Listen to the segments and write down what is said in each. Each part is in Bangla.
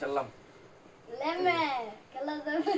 চললাম লেমে খেলা যাবে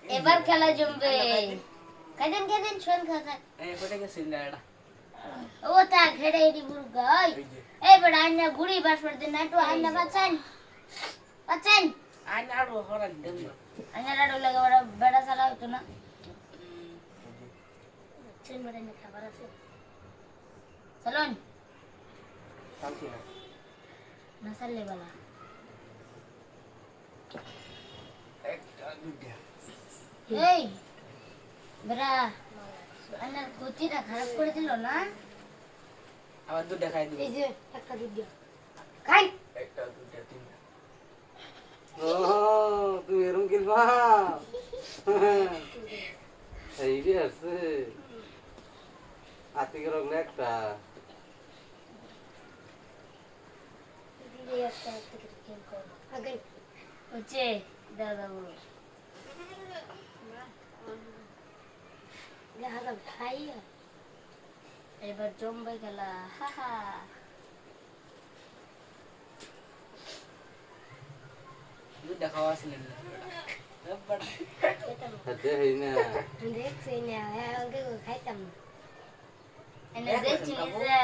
এবার খেলা জমবে কাদেন শোন খা এই কোটে গেছিস না এটা ও তা ঘেড়ে এডি বুরগাই এই বড় আইনা গুড়ি বাসর দিন নাটু আইনা বাঁচান আইনা আড়ো হরা দেন না আইনা রাডো লাগা বড় বড় সালা হতো না চেন বড় না খাবার আছে চলুন শান্তি না না চললে বালা একটা দুইটা এই বড়া আইনা কুচিটা খারাপ করে দিল না আবার দুইটা খাই দিবি এই যে একটা দুধ দিও খাই একটা দুইটা তিনটা ও তুমি এরকম খেলবা এই যে আছে আতিকে রকলে একটা দিদি একটা থেকে কেন কর আগে ওচে দাদা বলো গাদা ভাই এবার জম্বে গেলা হাহা দুইটা খাওয়া ছিলেন না এবার হাতে হই না দেখছি না আগে খাইতাম এনে দেখছি যে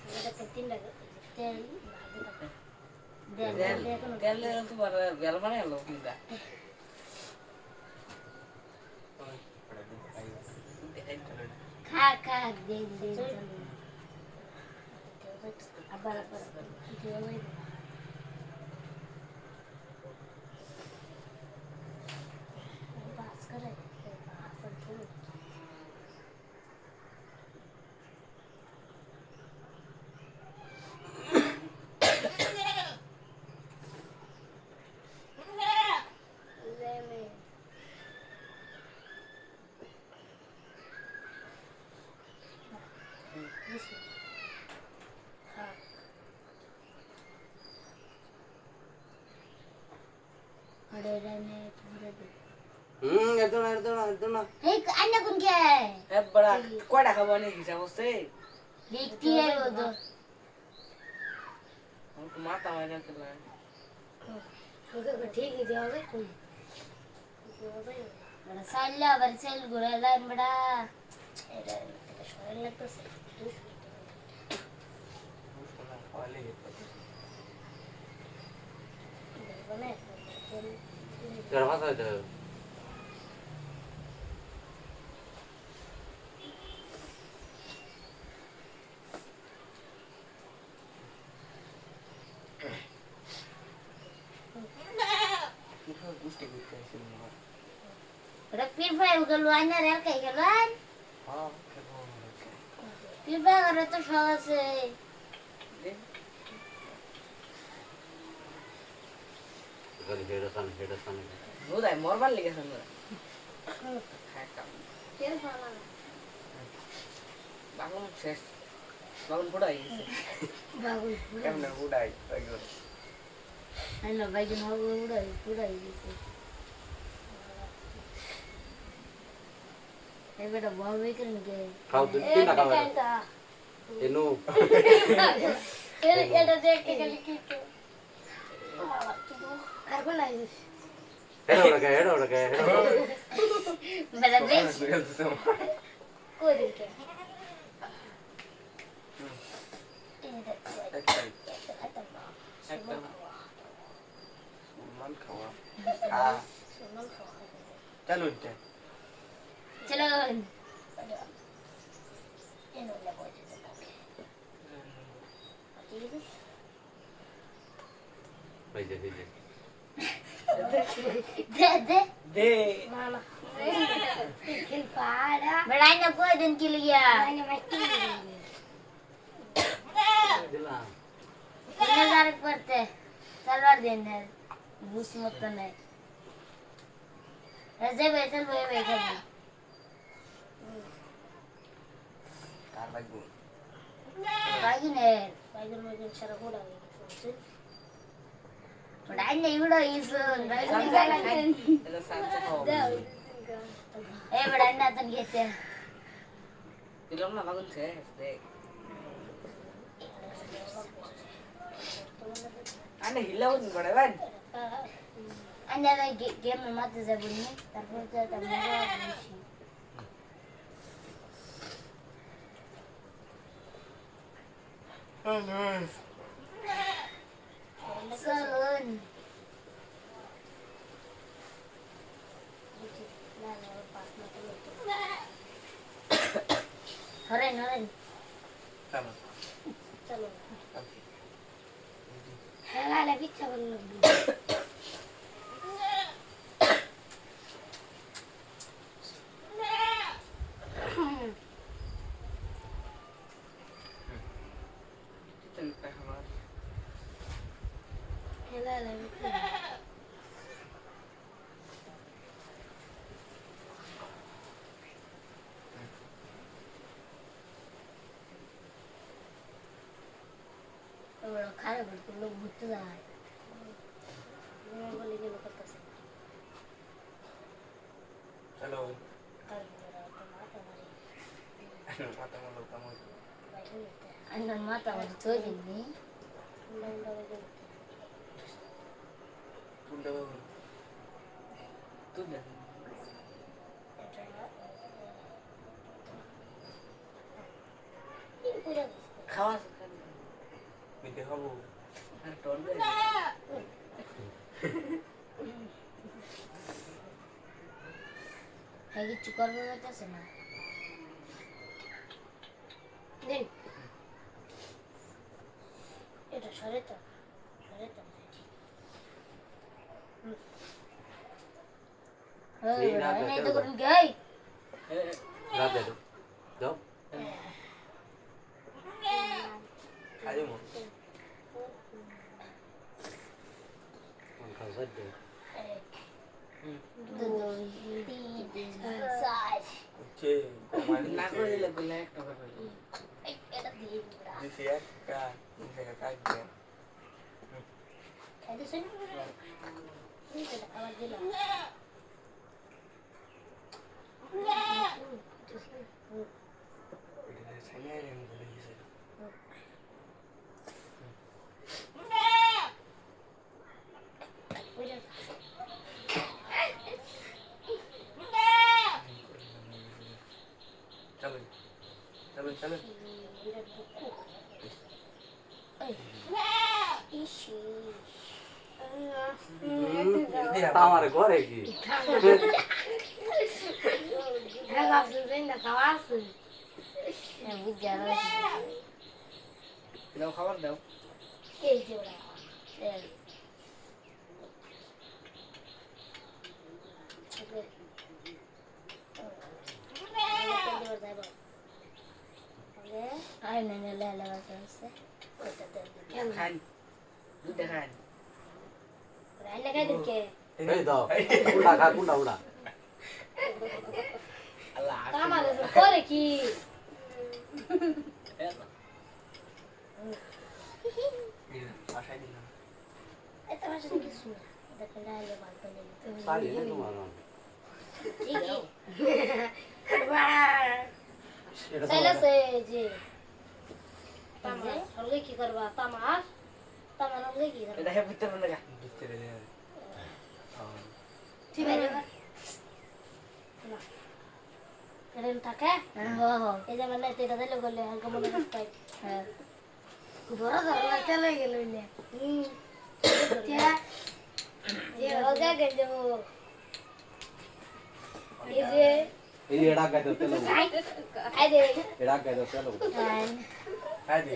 এটা কতদিন লাগে তেল তেল তোমার বেল বানাই হলো কিনা খা খা দে আবার বাস করে একদম না Hey, anak kun kya hai? এবার কয়টা খাবো নি হিসাব হচ্ছে देखती है वो तो हमको माता मारने के लिए उनका ठीक है जाओगे तुम बड़ा साला बरसेल गुराला बड़ा एरा शोर लगता से बने गरमा था तो बड़ा फिर भाई उधर लुआना रह कहीं गलन हाँ फिर भाई अरे तो शौक से गल हेडसन दूध है मोर बाल लेके संग फिर खाना बागुन शेष बागुन बुढ़ाई बाबू केमने बुढ़ाई बागुन है ना भाई जन हो उड़ा जैसे ये बेटा बहुत वे करेंगे खाओ दिन तीन ना खाओ एनु ये देख के गली की आर को लाई हेडो लगा बेटा देख कोई देख के मन खावा चलो इधर चलो पैसे दे दे दे मामा खेल पाड़ा बड़ाई ना कोई दिन के लिए दिला हजार पड़ते सलवार देने बूस मत नहीं ऐसे बैठल बैठल कार बागुन बागी ने बागी में चला हो रहा है बड़ाई नहीं उड़ा इस ऐसा सांचे खाओ ए बड़ाई ना तन कहते इधर ना बागुन से देख আনে হিলাও নি করে ভাই আন্না গেম মারতে যাবো নি তারপর তো একটা মজা বেশি চলুন হরেন হরেন চলো চলো হ্যাঁ লাগে ইচ্ছা করলো তুমি আমার হ্যাঁ লাগে ওরা খারাপ করে লোক ঘুরতে যায় বলে গেল করতেছে চলো అన్న మాట వాళ్ళు తోడింది খাওয়া মিঠে খাবো কিছু করবো বলতেছে না দিন এটা সরে তো এই তো করুন গই রাত দে দাও খাই মো কোন খাওয়া দে 1 2 3 4 ওকে না করে বলে একটা কথা এটা দিয়ে দিছি একটা নিচে কাজ দে খাইতে শুন এটা আবার দিলাম এটা সাইনে রে বলে দিছে চলো চলো চলো তামারে করে কি দাও খাবার দাও Ay, nene, le va a hacer. খান দুধ খান Rana ka din ke. এই দাও কুন্ডা খা কুন্ডা উড়া আল্লাহ Tama na sa kore ki. আশাই দিলাম Ito ba siya ng suna? Ito ka na lewan ko nila. পারি না তোমার Sige. এটা Sala se je. Tama. Hangge ki karba tama. Tama hangge ki karba. এটা হেবিতে মনে লাগা দিতে রে ঠিক আছে না এরকম থাকে এই যে মানে এটা দিলে বলে হালকা মনে রাখতে হ্যাঁ বড় ধরনা চলে গেল ইলে হোগা গেল এই যে এই এড়া গাইতে তেল আই দে এড়া গাইতে তেল খাই দে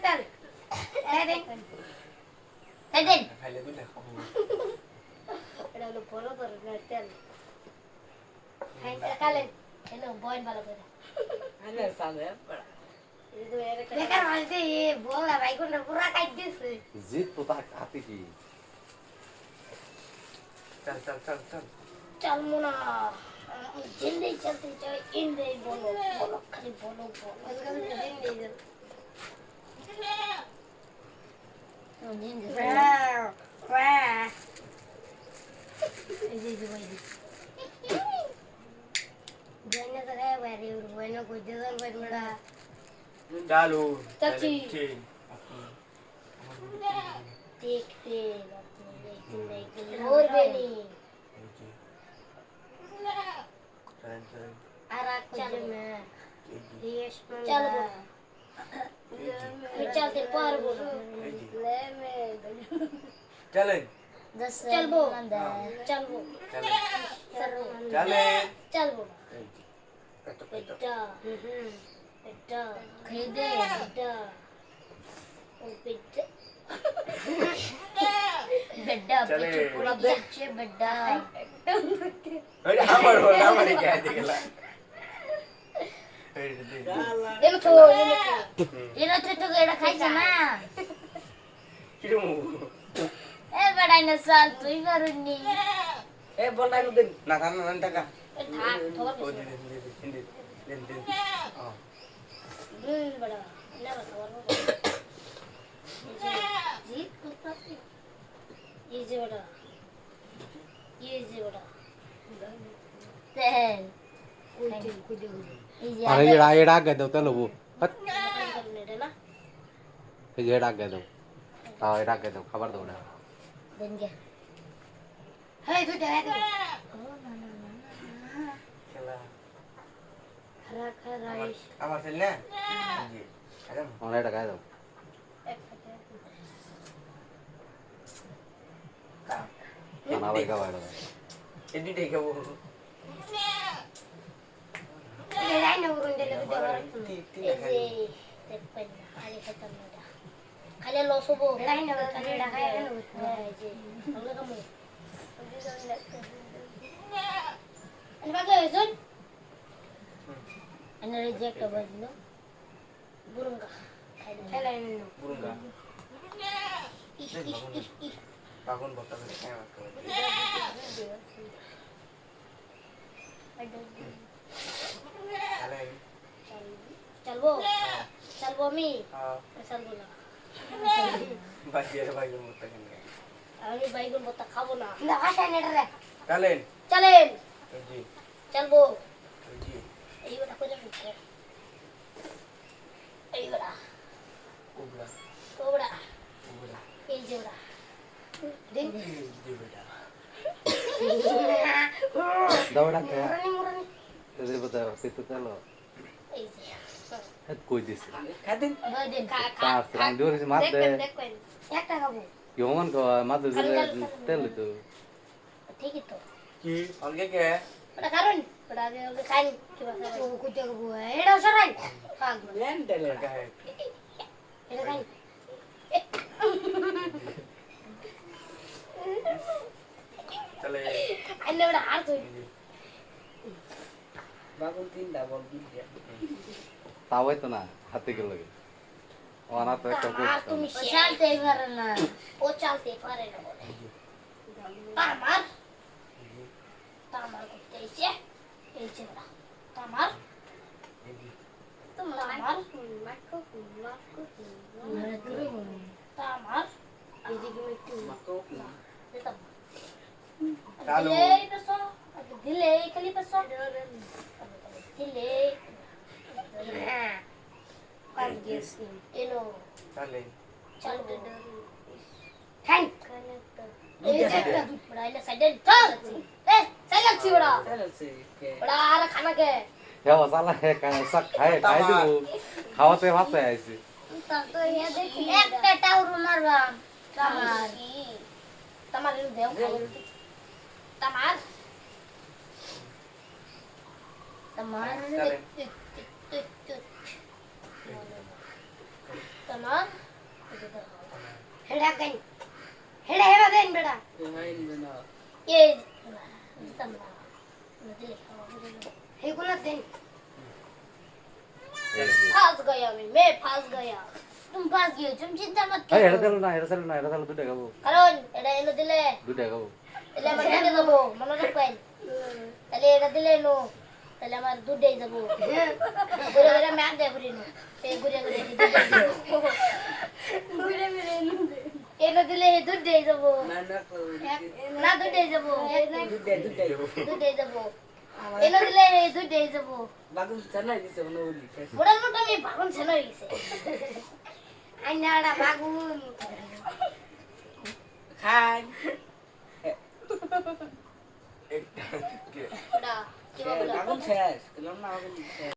তেল আই দে আই দে খাইলে দুধ খাবো এটা হলো বড় ধরনের তেল খাই কালে এলো বয়ন ভালো করে আরে সামনে বেকার মাঝে এ বলা ভাই কোনটা পুরা কাট দিছে জিত তো তার হাতে কি চল চল চল চল চল মোনা জিন্দে চলতে চাই ইন্দে বলো বলো খালি বলো বলো আজকাল জিন্দে চল জিন্দে এই যে ভাই জানা তো গায় বাড়ি ওর বইনো কই দেন ভাই মেডা চালু চাচি। দেখতে ধরবে নি এই যে চলেন আর এক চালু না এই যে রেস চালবো আমি চলতে পারবো না এই যে চলেন চলবো চলবো চলেন চলবো এই যে কত এটা এটা খেদে এটা ও বেটা বেডা পিছে পুরা দেখছে বেডা ওই আমার কে দিগলা এই যে এনো তো এটা খাইছে না কিরম এ বেড়াই না সাল তুই পারুনি এ বল না দিন না খান না টাকা থাক ধর ও দিন দিন বড়া না ধর জি কুত্তাতে ये जे बड़ा तेल আরে এড়া আগে দাও তেল হবো এই যে এড়া আগে দাও তাও এড়া আগে দাও খাবার দাও না देन क्या है तू जाए तो খেলা खरा खरा राइस আমার ছেলে না জি আরে আমার এটা খাই দাও খানা ভাই খাবার দাও এডি দেখে ও ये राइन उरुन दे ले दे तीन खाली तेपन खाली खत्म हो जा खाली लोसो बो राइन उरुन दे खाए ना जी हम लोग कम अन बागे सुन अन रिजेक्ट बदलो बुरुंगा खाला इन বুরুঙ্গা বাগুন বটা করে খায় আরে चलबो चलबो मी হ্যাঁ चलबो ना বাজিয়ে বাগুন বটা কেন আমি বাইগুন বতা খাবো না না আশা নেড়ে রে চলেন চলেন জি চলবো জি এই বড়া করে ফুটে এই বড়া উবলা ওবড়া উবলা এই যে বড়া দিন জি বেটা দাও এড়া কে মুরানি মুরানি এদের বতা পিতে তেল এই যে এত কই দিছে খাদিন দুই দিন খা কার রাং দিওরে মাত দে দেখবেন একটা খাবো ইমন কো মাত দে তেল তো ঠিকই তো কি অলগে কে ওটা কারণ ওটা আগে ওকে খাই কি বাসা ও কুতে খাবো এটা সরাই খাক লেন দেলে কাহে এটা খাই চলে আইনে ওটা হার তুই বাগুন তিনটা বল দিছে তাও হইতো না হাতে গেল লাগে ওনা তো একটা আর তুমি চলতে পারে না ও চলতে পারে না বলে তামার তামার করতে এসে এই যে ওরা তামার তামার তামার এদিকে একটু দিতাম চালু দিলে পেছো দিলে খালি পেছো দিলে হ্যাঁ পাঁচ গেছি এলো চলে চল খাই এই যে একটা দুধ পড়া এলে সাইডে চল এ সাইকেল ছি ওরা ওরা আর খানা কে হেও সালা হে সব খায় খাই দেবো খাওয়াতে ভাতে আইছে তো ইয়া দেখি একটা টাউর মারবা তামার তামার দেও খাই তামার তামার তামার হেডা গাই হেডা হেডা দেন বেটা ये तमला मुझे हे गुना देन फंस गया मैं फंस गया तुम फंस गए तुम चिंता मत এই এটা करो তেল না এটা তেল দুটো খাবো কারণ এটা এলো দিলে দুটো খাবো তাহলে আমার দুধে দেবো মনে রাখবেন তাহলে এটা দিলে নো তাহলে আমার দুধে যাবো ঘুরে ঘুরে ম্যাচ দেয় ঘুরে নো এই ঘুরে ঘুরে ঘুরে ঘুরে এলো দিলে দুধে যাবো না দুধে যাবো দুধে যাবো এলো দিলে দুধে যাবো বাগুন চালাই দিছে মনে হলি বড় মোটা আমি বাগুন ছেলে হইছে আইনাড়া বাগুন টাইম ওটা কি বলবো আগুন শেষ, খেলাম না আগুন শেষ।